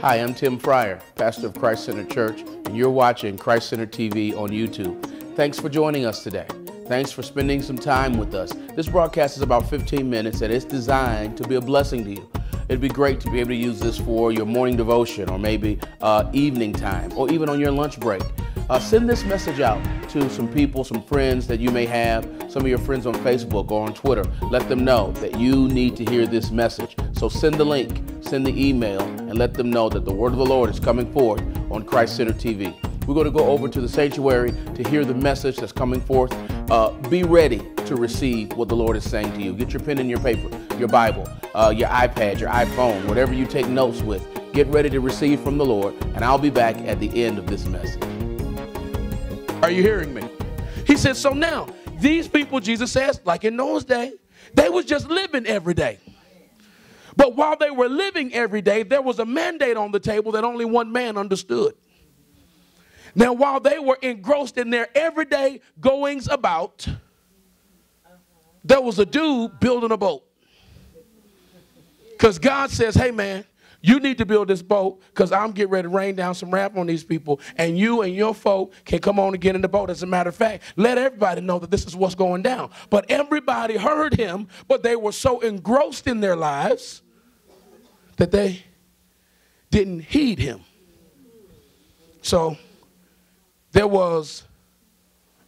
Hi, I'm Tim Fryar, pastor of Christ Center Church, and you're watching Christ Center TV on YouTube. Thanks for joining us today. Thanks for spending some time with us. This broadcast is about 15 minutes, and it's designed to be a blessing to you. It'd be great to be able to use this for your morning devotion, or maybe evening time, or even on your lunch break. Send this message out to some people, some friends that you may have, some of your friends on Facebook or on Twitter. Let them know that you need to hear this message. So send the link, send the email, and let them know that the word of the Lord is coming forth on Christ Center TV. We're going to go over to the sanctuary to hear the message that's coming forth. Be ready to receive what the Lord is saying to you. Get your pen and your paper, your Bible, your iPad, your iPhone, whatever you take notes with. Get ready to receive from the Lord, and I'll be back at the end of this message. Are you hearing me? He said, so now, these people, Jesus says, like in Noah's day, they was just living every day. But while they were living every day, there was a mandate on the table that only one man understood. Now, while they were engrossed in their everyday goings about, there was a dude building a boat. Because God says, hey, man, you need to build this boat because I'm getting ready to rain down some wrath on these people. And you and your folk can come on and get in the boat. As a matter of fact, let everybody know that this is what's going down. But everybody heard him, but they were so engrossed in their lives that they didn't heed him. So there was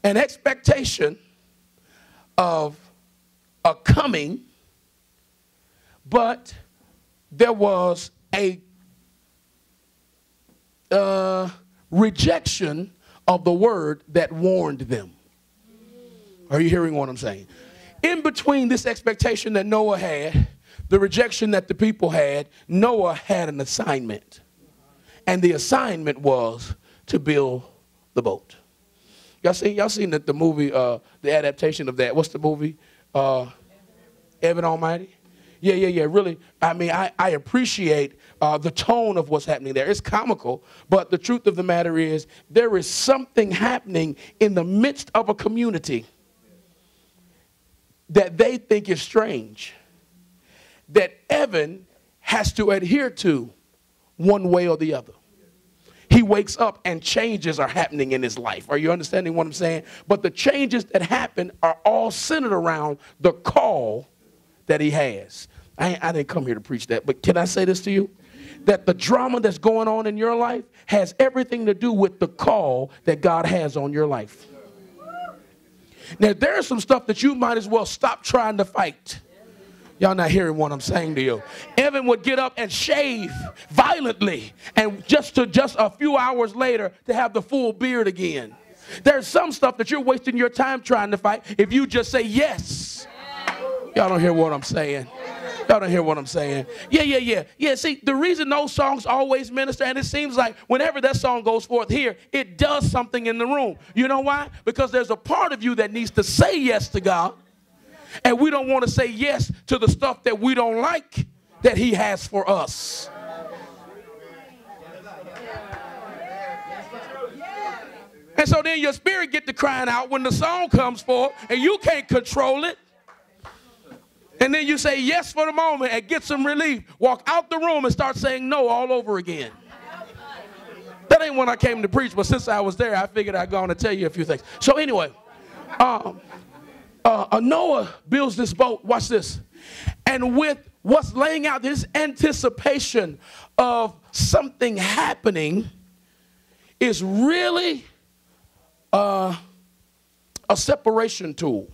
an expectation of a coming, but there was a rejection of the word that warned them. Are you hearing what I'm saying? In between this expectation that Noah had, the rejection that the people had, Noah had an assignment. And the assignment was to build the boat. Y'all seen that the movie, the adaptation of that? What's the movie? Evan Almighty? Yeah. Really, I mean, I appreciate the tone of what's happening there. It's comical, but the truth of the matter is there is something happening in the midst of a community that they think is strange, that Evan has to adhere to one way or the other. He wakes up and changes are happening in his life. Are you understanding what I'm saying? But the changes that happen are all centered around the call that he has. I didn't come here to preach that, but can I say this to you? That the drama that's going on in your life has everything to do with the call that God has on your life. Now, there's some stuff that you might as well stop trying to fight. Y'all not hearing what I'm saying to you. Evan would get up and shave violently, and just a few hours later to have the full beard again. There's some stuff that you're wasting your time trying to fight if you just say yes. Y'all don't hear what I'm saying. Y'all don't hear what I'm saying. Yeah. See, the reason those songs always minister, and it seems like whenever that song goes forth here, it does something in the room. You know why? Because there's a part of you that needs to say yes to God. And we don't want to say yes to the stuff that we don't like that he has for us. And so then your spirit get to crying out when the song comes forth and you can't control it. And then you say yes for the moment and get some relief. Walk out the room and start saying no all over again. That ain't when I came to preach, but since I was there, I figured I'd go on and tell you a few things. So anyway, Noah builds this boat. Watch this. And with what's laying out, this anticipation of something happening is really a separation tool.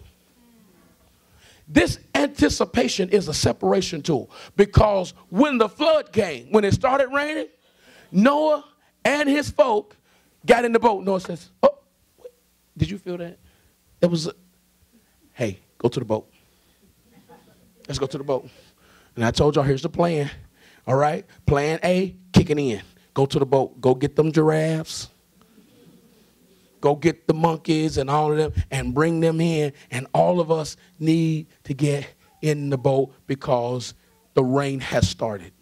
This anticipation is a separation tool because when the flood came, when it started raining, Noah and his folk got in the boat. Noah says, oh, did you feel that? It was hey, go to the boat. Let's go to the boat. And I told y'all, here's the plan. All right? Plan A, kicking in. Go to the boat. Go get them giraffes. Go get the monkeys and all of them and bring them in. And all of us need to get in the boat because the rain has started.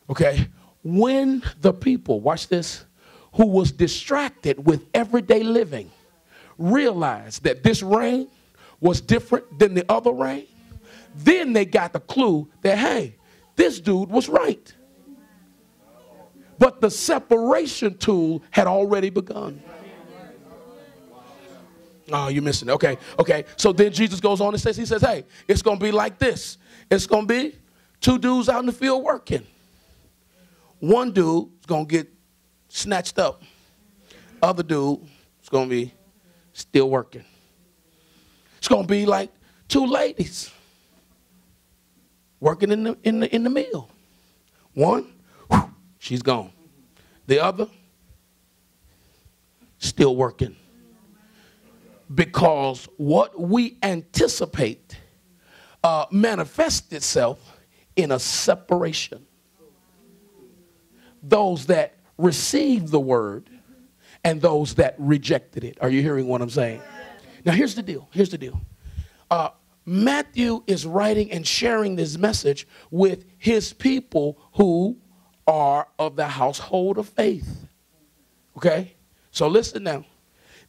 Okay? When the people, watch this, who was distracted with everyday living, realized that this rain was different than the other rain, then they got the clue that, hey, this dude was right. But the separation tool had already begun. Oh, you're missing it. Okay, okay. So then Jesus goes on and says, he says, hey, it's going to be like this. It's going to be two dudes out in the field working. One dude is going to get snatched up. Other dude is going to be still working. It's going to be like two ladies working in the mill. One, whew, she's gone. The other, still working. Because what we anticipate manifests itself in a separation. Those that received the word and those that rejected it. Are you hearing what I'm saying? Now here's the deal. Here's the deal. Matthew is writing and sharing this message with his people who are of the household of faith. Okay? So listen now.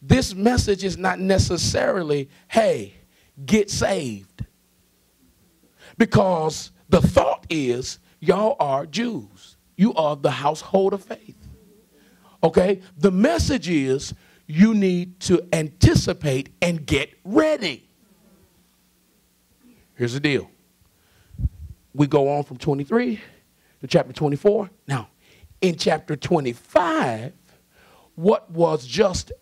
This message is not necessarily, hey, get saved. Because the thought is, y'all are Jews. You are the household of faith. Okay? The message is, you need to anticipate and get ready. Here's the deal. We go on from 23 to chapter 24. Now, in chapter 25, what was just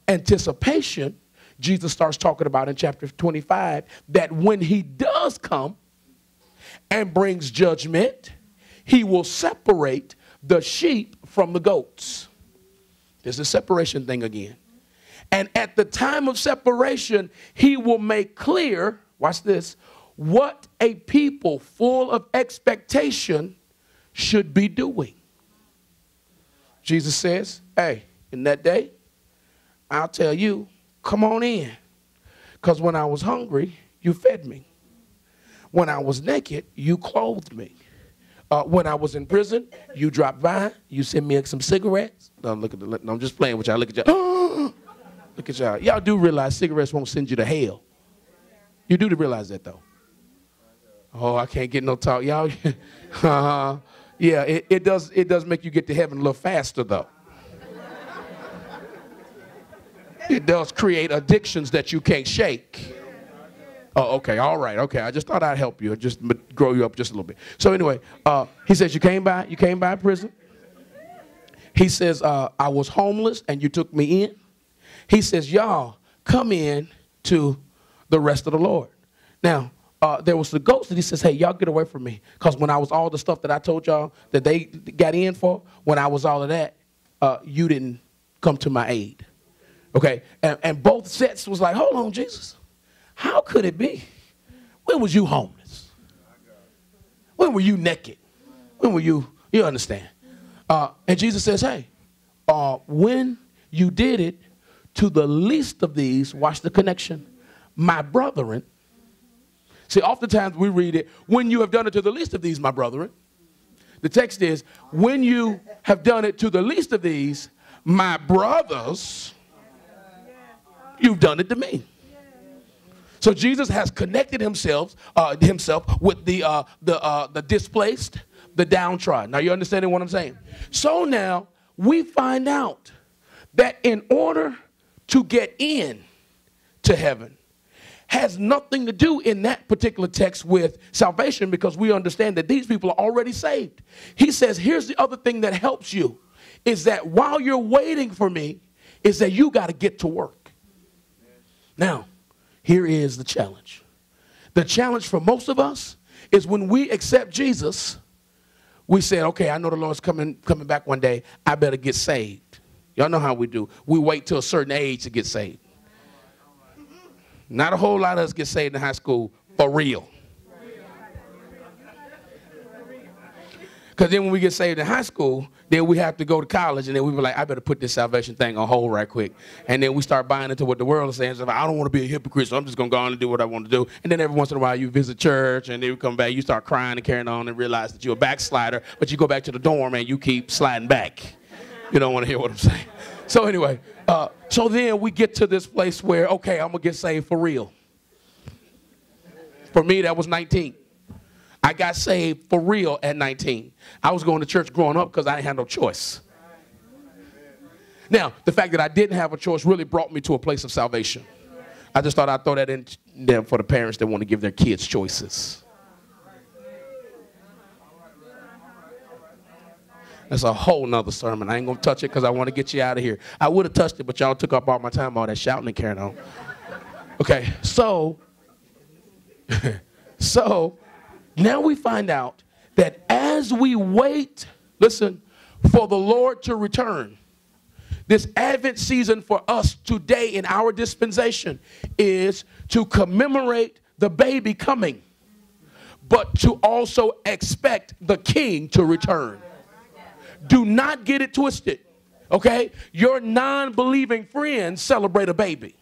anticipation, Jesus starts talking about in chapter 25, that when he does come and brings judgment, he will separate the sheep from the goats. There's a separation thing again. And at the time of separation, he will make clear, watch this, what a people full of expectation should be doing. Jesus says, hey, in that day, I'll tell you, come on in. Because when I was hungry, you fed me. When I was naked, you clothed me. When I was in prison, you dropped by. You sent me some cigarettes. No, I'm just playing with y'all. Look at y'all. Look at y'all. Y'all do realize cigarettes won't send you to hell. You do realize that, though. Oh, I can't get no talk. Y'all, yeah, it does make you get to heaven a little faster, though. It does create addictions that you can't shake. Oh, okay, all right, okay. I just thought I'd help you, just grow you up just a little bit. So anyway, he says, you came by prison. He says, I was homeless and you took me in. He says, y'all come in to the rest of the Lord. Now, there was the ghost that he says, hey, y'all get away from me. Because when I was all the stuff that I told y'all that they got in for, when I was all of that, you didn't come to my aid. Okay, and both sets was like, hold on, Jesus. How could it be? When was you homeless? When were you naked? When were you understand? And Jesus says, hey, when you did it to the least of these, watch the connection, my brethren. See, oftentimes we read it, when you have done it to the least of these, my brethren. The text is, when you have done it to the least of these, my brothers, you've done it to me. So Jesus has connected himself with the displaced, the downtrodden. Now, you understanding what I'm saying? So now we find out that in order to get in to heaven has nothing to do in that particular text with salvation, because we understand that these people are already saved. He says, here's the other thing that helps you, is that while you're waiting for me, is that you got to get to work. Now, here is the challenge. The challenge for most of us is when we accept Jesus, we say, okay, I know the Lord's coming back one day. I better get saved. Y'all know how we do. We wait till a certain age to get saved. Not a whole lot of us get saved in high school for real. Because then when we get saved in high school, then we have to go to college, and then we were like, I better put this salvation thing on hold right quick. And then we start buying into what the world is saying. So I don't want to be a hypocrite, so I'm just going to go on and do what I want to do. And then every once in a while you visit church, and then you come back, you start crying and carrying on and realize that you're a backslider, but you go back to the dorm and you keep sliding back. You don't want to hear what I'm saying. So anyway, so then we get to this place where, okay, I'm going to get saved for real. For me, that was 19. I got saved for real at 19. I was going to church growing up because I didn't have no choice. Now, the fact that I didn't have a choice really brought me to a place of salvation. I just thought I'd throw that in there for the parents that want to give their kids choices. That's a whole nother sermon. I ain't going to touch it because I want to get you out of here. I would have touched it, but y'all took up all my time, all that shouting and carrying on. Okay, so now we find out that as we wait, listen, for the Lord to return, this Advent season for us today in our dispensation is to commemorate the baby coming, but to also expect the King to return. Do not get it twisted, okay? Your non-believing friends celebrate a baby.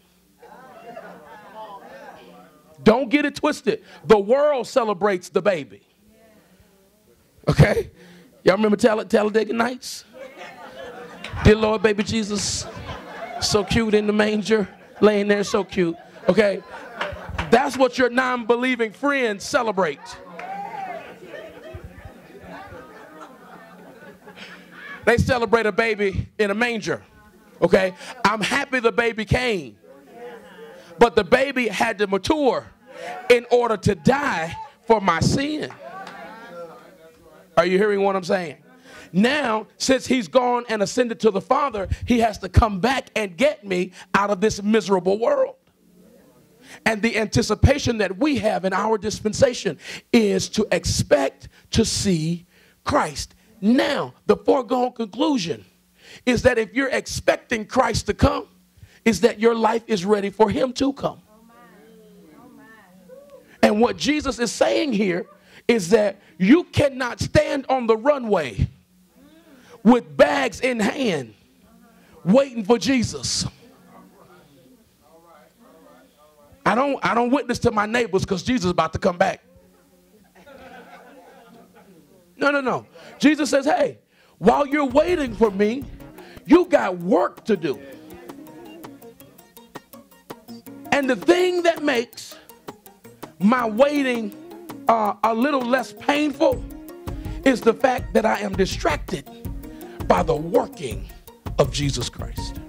Don't get it twisted. The world celebrates the baby. Okay? Y'all remember Talladega Nights? Dear Lord, baby Jesus, so cute in the manger, laying there so cute. Okay? That's what your non-believing friends celebrate. They celebrate a baby in a manger. Okay? I'm happy the baby came. But the baby had to mature in order to die for my sin. Are you hearing what I'm saying? Now, since he's gone and ascended to the Father, he has to come back and get me out of this miserable world. And the anticipation that we have in our dispensation is to expect to see Christ. Now, the foregone conclusion is that if you're expecting Christ to come, is that your life is ready for him to come. And what Jesus is saying here is that you cannot stand on the runway with bags in hand waiting for Jesus. I don't witness to my neighbors because Jesus is about to come back. No. Jesus says, hey, while you're waiting for me, you got work to do. And the thing that makes my waiting a little less painful is the fact that I am distracted by the working of Jesus Christ.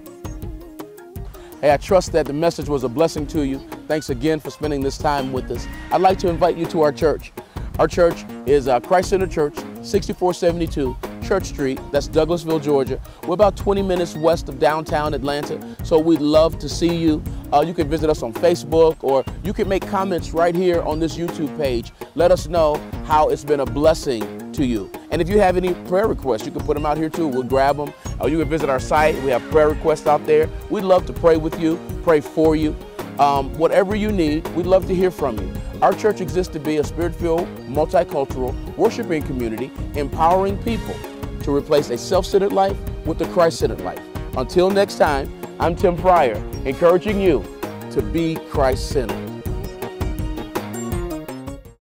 Hey, I trust that the message was a blessing to you. Thanks again for spending this time with us. I'd like to invite you to our church. Our church is Christ Center Church, 6472 Church Street. That's Douglasville, Georgia. We're about 20 minutes west of downtown Atlanta, so we'd love to see you. You can visit us on Facebook, or you can make comments right here on this YouTube page. Let us know how it's been a blessing to you. And if you have any prayer requests, you can put them out here too. We'll grab them. You can visit our site. We have prayer requests out there. We'd love to pray with you, pray for you. Whatever you need, we'd love to hear from you. Our church exists to be a spirit-filled, multicultural, worshiping community, empowering people to replace a self-centered life with a Christ-centered life. Until next time, I'm Tim Fryar, encouraging you to be Christ-centered.